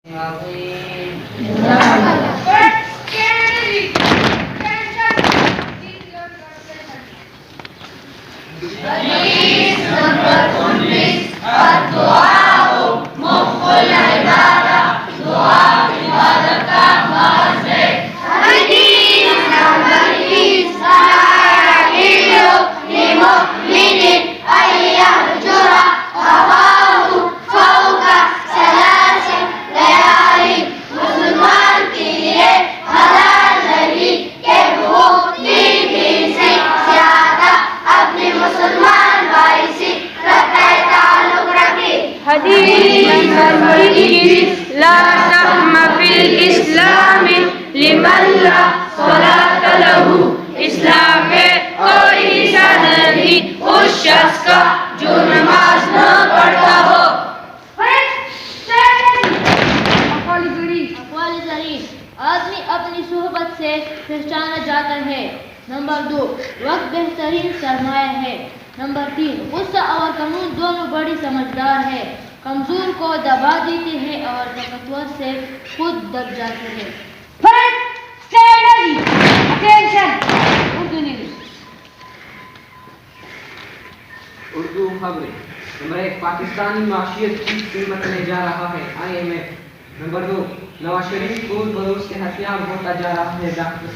ला तहमा फिल इस्लामी लिमन ला सलात लहू। इस्लाम में कोई हिस्सा नहीं उस शख्स का जो नमाज न पढ़ता हो। आदमी अपनी सोहबत से पहचाना जाता है। नंबर 2, वक्त बेहतरीन सरमाया है। नंबर 3, गुस्सा और कानून दोनों बड़ी समझदार है। कमजोर को दबा देते हैं और ताकतवर से खुद दब जाते हैं। उर्दू खबरें। नंबर 1, पाकिस्तानी माशियत की कीमत में जा रहा है IMF। नंबर 2, नवाज शरीफ रोज बरोज के हथियार होता जा रहा है डॉक्टर